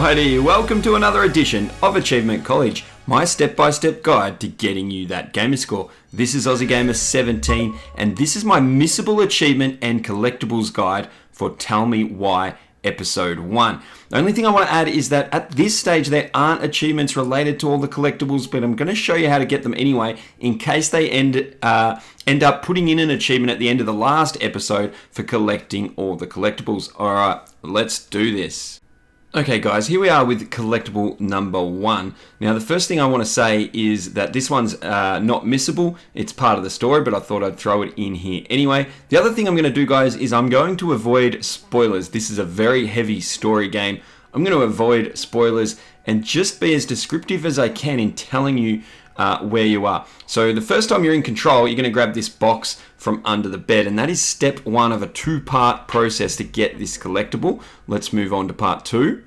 Alrighty, welcome to another edition of Achievement College, my step-by-step guide to getting you that gamer score. This is Aussie Gamer 17, and this is my Missable achievement and collectibles guide for Tell Me Why Episode 1. The only thing I want to add is that at this stage there aren't achievements related to all the collectibles, but I'm going to show you how to get them anyway in case they end up putting in an achievement at the end of the last episode for collecting all the collectibles. Alright, let's do this. Okay guys, here we are with collectible number 1. Now the first thing I want to say is that this one's not missable. It's part of the story, but I thought I'd throw it in here anyway. The other thing I'm going to do, guys, is I'm going to avoid spoilers. This is a very heavy story game. I'm going to avoid spoilers and just be as descriptive as I can in telling you where you are. So the first time you're in control, you're going to grab this box from under the bed, and that is step 1 of a 2-part process to get this collectible. Let's move on to part 2.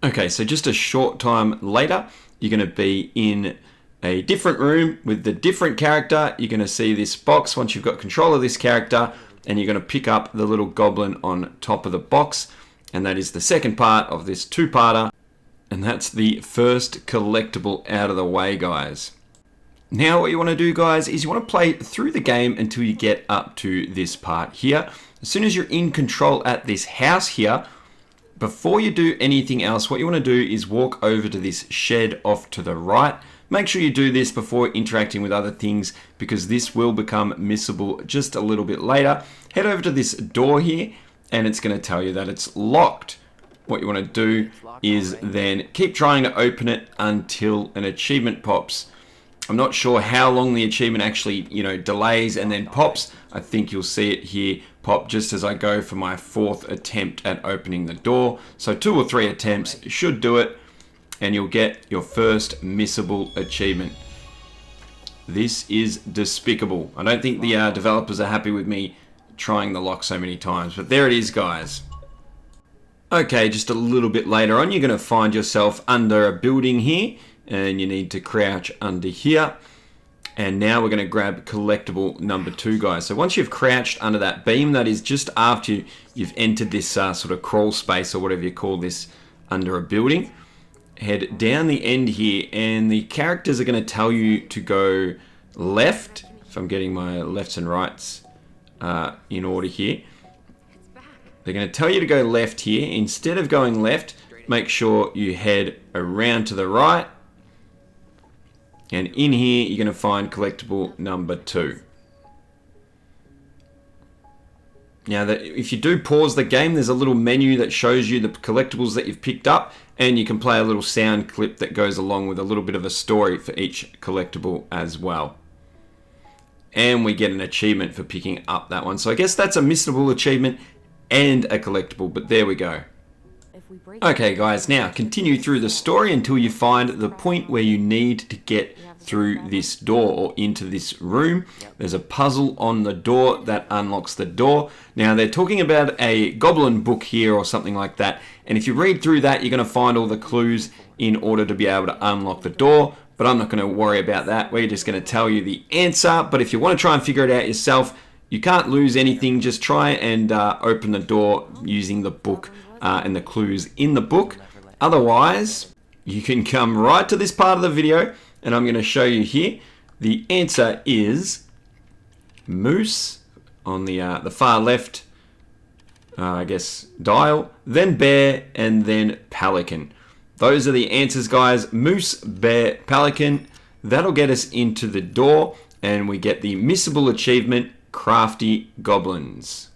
Okay, so just a short time later, you're going to be in a different room with the different character. You're going to see this box once you've got control of this character, and you're going to pick up the little goblin on top of the box, and that is the second part of this 2-parter. And that's the first collectible out of the way, guys. Now what you want to do, guys, is you want to play through the game until you get up to this part here. As soon as you're in control at this house here, before you do anything else, what you want to do is walk over to this shed off to the right. Make sure you do this before interacting with other things, because this will become missable just a little bit later. Head over to this door here, and it's going to tell you that it's locked. What you want to do is then keep trying to open it until an achievement pops. I'm not sure how long the achievement actually, delays and then pops. I think you'll see it here pop just as I go for my 4th attempt at opening the door. So 2 or 3 attempts should do it, and you'll get your first missable achievement. This is despicable. I don't think the developers are happy with me trying the lock so many times, but there it is, guys. Okay, just a little bit later on, you're going to find yourself under a building here, and you need to crouch under here. And now we're going to grab collectible number 2, guys. So once you've crouched under that beam, that is just after you've entered this sort of crawl space or whatever you call this under a building, head down the end here, and the characters are going to tell you to go left. If I'm getting my lefts and rights in order here. They're going to tell you to go left here. Instead of going left, make sure you head around to the right. And in here, you're going to find collectible number 2. Now, if you do pause the game, there's a little menu that shows you the collectibles that you've picked up, and you can play a little sound clip that goes along with a little bit of a story for each collectible as well. And we get an achievement for picking up that one. So I guess that's a missable achievement and a collectible, but there we go. Okay guys, now continue through the story until you find the point where you need to get through this door or into this room. There's a puzzle on the door that unlocks the door. Now they're talking about a goblin book here or something like that, and if you read through that, you're going to find all the clues in order to be able to unlock the door, but I'm not going to worry about that. We're just going to tell you the answer, but if you want to try and figure it out yourself, you can't lose anything. Just try and open the door using the book and the clues in the book. Otherwise, you can come right to this part of the video, and I'm going to show you here. The answer is moose on the far left, I guess, dial, then bear, and then pelican. Those are the answers, guys. Moose, bear, pelican. That'll get us into the door, and we get the missable achievement, CRAFTY Goblins.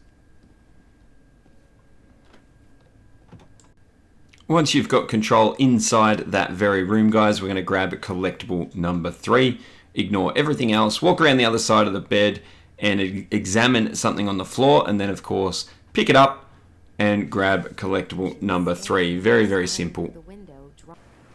Once you've got control inside that very room, guys, we're going to grab collectible number 3. Ignore everything else. Walk around the other side of the bed and examine something on the floor, and then, of course, pick it up and grab collectible number 3. Very, very simple.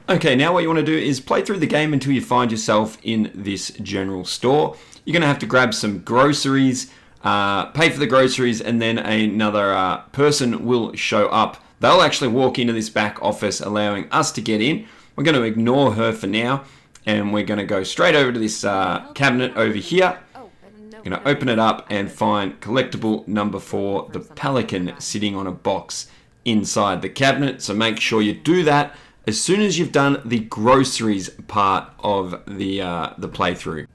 Okay, now what you want to do is play through the game until you find yourself in this general store. You're going to have to grab some groceries, pay for the groceries, and then another person will show up. They'll actually walk into this back office, allowing us to get in. We're going to ignore her for now, and we're going to go straight over to this cabinet over here. We're going to open it up and find collectible number 4, the pelican, sitting on a box inside the cabinet. So make sure you do that as soon as you've done the groceries part of the playthrough.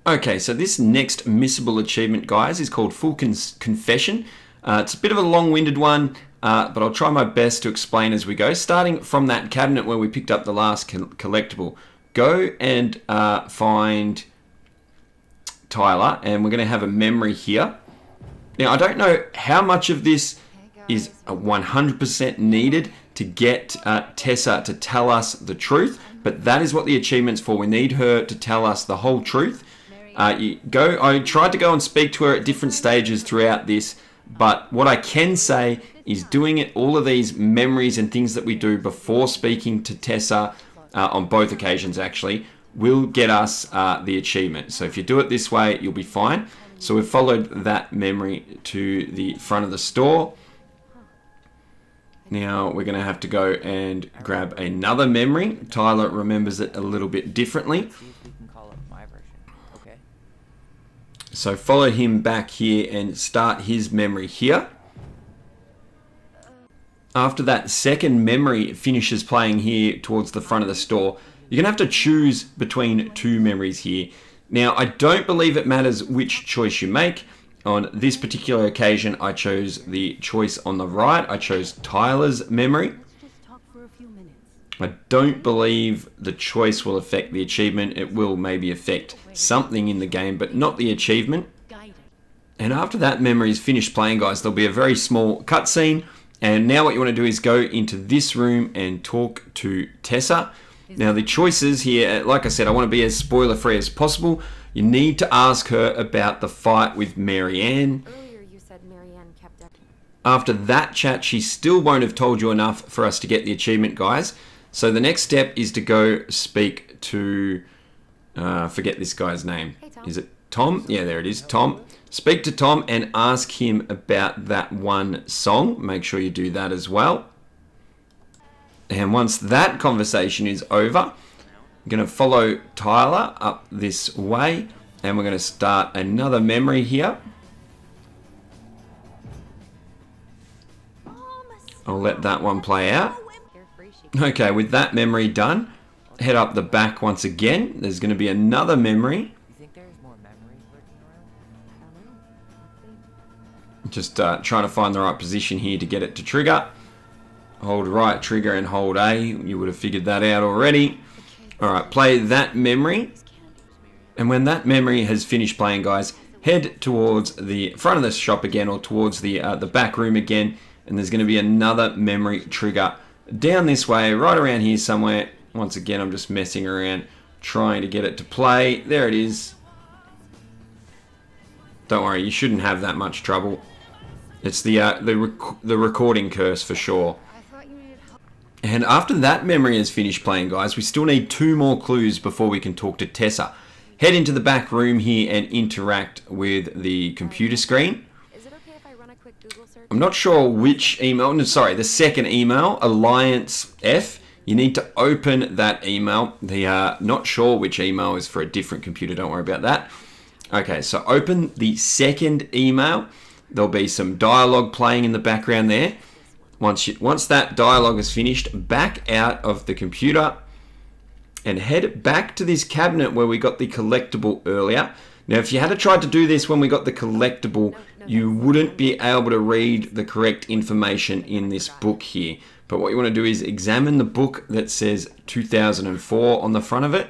Okay, so this next missable achievement, guys, is called Full Confession. It's a bit of a long-winded one, but I'll try my best to explain as we go. Starting from that cabinet where we picked up the last collectible, go and find Tyler, and we're going to have a memory here. Now, I don't know how much of this is 100% needed to get Tessa to tell us the truth, but that is what the achievement's for. We need her to tell us the whole truth. I tried to go and speak to her at different stages throughout this, but what I can say is doing it, all of these memories and things that we do before speaking to Tessa, on both occasions actually, will get us the achievement. So if you do it this way, you'll be fine. So we've followed that memory to the front of the store. Now we're going to have to go and grab another memory. Tyler remembers it a little bit differently. So follow him back here and start his memory here. After that second memory finishes playing here towards the front of the store, you're going to have to choose between two memories here. Now, I don't believe it matters which choice you make. On this particular occasion, I chose the choice on the right. I chose Tyler's memory. I don't believe the choice will affect the achievement. It will maybe affect something in the game, but not the achievement. And after that memory is finished playing, guys, there'll be a very small cutscene. And now what you want to do is go into this room and talk to Tessa. Now the choices here, like I said, I want to be as spoiler free as possible. You need to ask her about the fight with Marianne. Earlier you said Marianne kept up. After that chat, she still won't have told you enough for us to get the achievement, guys. So the next step is to go speak to, forget this guy's name. Hey, Tom. Is it Tom? Yeah, there it is, Tom. Speak to Tom and ask him about that one song. Make sure you do that as well. And once that conversation is over, I'm going to follow Tyler up this way, and we're going to start another memory here. I'll let that one play out. Okay, with that memory done, head up the back once again. There's going to be another memory. Just trying to find the right position here to get it to trigger. Hold right trigger and hold A. You would have figured that out already. Alright, play that memory. And when that memory has finished playing, guys, head towards the front of the shop again, or towards the back room again, and there's going to be another memory trigger down this way, right around here somewhere. Once again, I'm just messing around, trying to get it to play. There it is. Don't worry, you shouldn't have that much trouble. It's the recording curse for sure. And after that memory is finished playing, guys, we still need 2 more clues before we can talk to Tessa. Head into the back room here and interact with the computer screen. Is it okay if I run a quick Google search? I'm not sure which email, no, sorry, the second email, Alliance F. You need to open that email. Not sure which email is for a different computer, don't worry about that. Okay, so open the second email. There'll be some dialogue playing in the background there. Once that dialogue is finished, back out of the computer and head back to this cabinet where we got the collectible earlier. Now, if you had tried to do this when we got the collectible, you wouldn't be able to read the correct information in this book here. But what you want to do is examine the book that says 2004 on the front of it.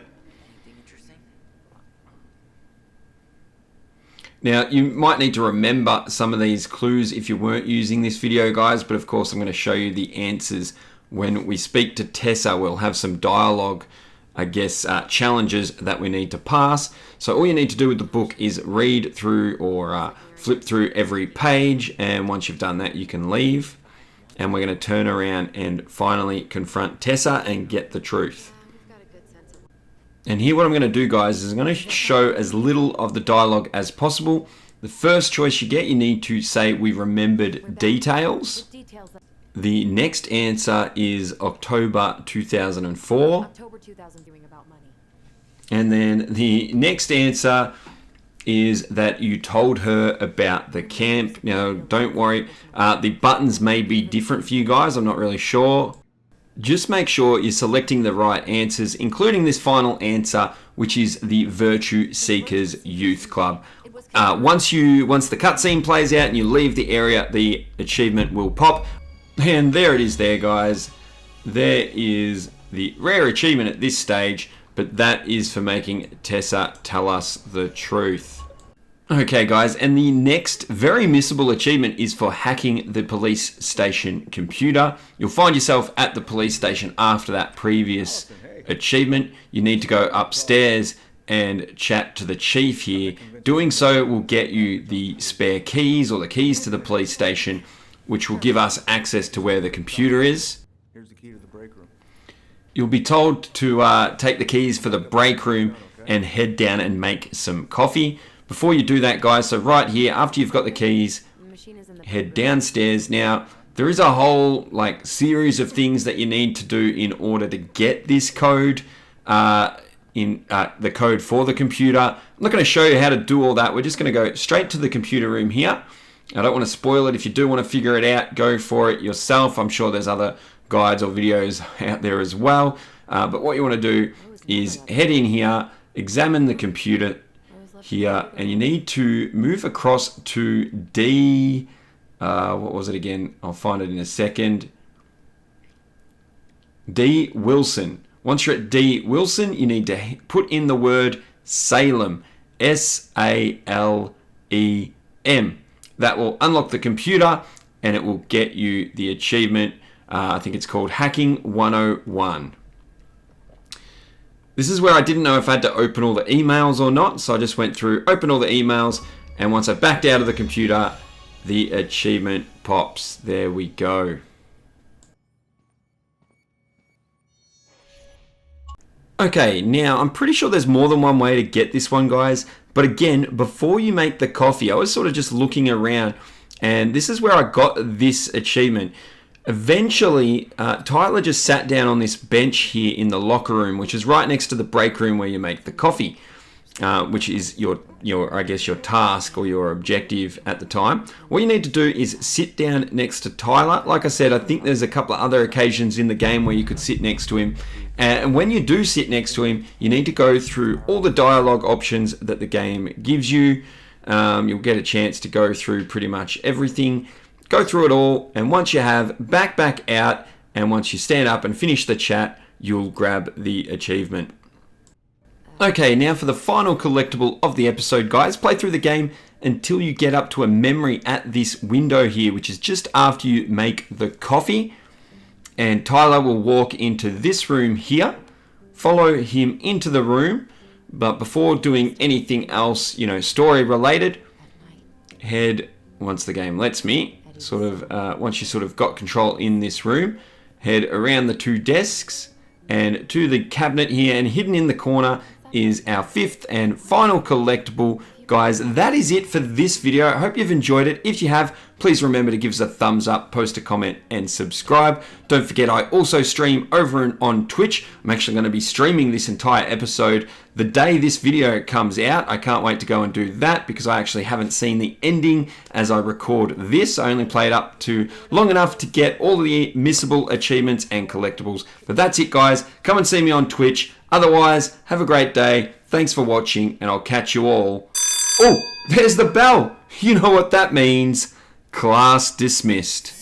Now, you might need to remember some of these clues if you weren't using this video, guys, but of course I'm going to show you the answers when we speak to Tessa. We'll have some dialogue, I guess, challenges that we need to pass. So all you need to do with the book is read through or flip through every page, and once you've done that, you can leave. And we're going to turn around and finally confront Tessa and get the truth. And here what I'm going to do, guys, is I'm going to show as little of the dialogue as possible. The first choice you get, you need to say we remembered details. The next answer is October 2004. October 2000 doing about money. And then the next answer is that you told her about the camp. Now, don't worry, the buttons may be different for you guys. I'm not really sure. Just make sure you're selecting the right answers, including this final answer, which is the Virtue Seekers Youth Club. Once the cutscene plays out and you leave the area, the achievement will pop. And there it is there, guys. There is the rare achievement at this stage, but that is for making Tessa tell us the truth. Okay guys, and the next very missable achievement is for hacking the police station computer. You'll find yourself at the police station after that previous achievement. You need to go upstairs and chat to the chief here. Doing so will get you the spare keys or the keys to the police station, which will give us access to where the computer is. Here's the key to the break room. You'll be told to take the keys for the break room and head down and make some coffee. Before you do that, guys, so right here, after you've got the keys, head downstairs. Now, there is a whole series of things that you need to do in order to get this code, the code for the computer. I'm not going to show you how to do all that. We're just going to go straight to the computer room here. I don't want to spoil it. If you do want to figure it out, go for it yourself. I'm sure there's other guides or videos out there as well. But what you want to do is head in here, examine the computer here, and you need to move across to D, what was it again? I'll find it in a second. D Wilson. Once you're at D Wilson, you need to put in the word Salem, S-A-L-E-M. That will unlock the computer and it will get you the achievement. I think it's called Hacking 101. This is where I didn't know if I had to open all the emails or not, so I just went through, open all the emails, and once I backed out of the computer, the achievement pops. There we go. Okay, now I'm pretty sure there's more than one way to get this one, guys, but again, before you make the coffee, I was sort of just looking around, and this is where I got this achievement. Eventually, Tyler just sat down on this bench here in the locker room, which is right next to the break room where you make the coffee, which is your I guess your task or your objective at the time. What you need to do is sit down next to Tyler. Like I said, I think there's a couple of other occasions in the game where you could sit next to him. And when you do sit next to him, you need to go through all the dialogue options that the game gives you. You'll get a chance to go through pretty much everything. Go through it all, and once you have, back out, and once you stand up and finish the chat, you'll grab the achievement. Okay, now for the final collectible of the episode, guys. Play through the game until you get up to a memory at this window here, which is just after you make the coffee. And Tyler will walk into this room here, follow him into the room, but before doing anything else, story related, head, once the game lets me, once you sort of got control in this room, head around the two desks and to the cabinet here, and hidden in the corner is our fifth and final collectible. Guys, that is it for this video. I hope you've enjoyed it. If you have, please remember to give us a thumbs up, post a comment, and subscribe. Don't forget, I also stream over on Twitch. I'm actually going to be streaming this entire episode the day this video comes out. I can't wait to go and do that because I actually haven't seen the ending as I record this. I only played up to long enough to get all the missable achievements and collectibles. But that's it, guys. Come and see me on Twitch. Otherwise, have a great day. Thanks for watching, and I'll catch you all. Oh, there's the bell. You know what that means. Class dismissed.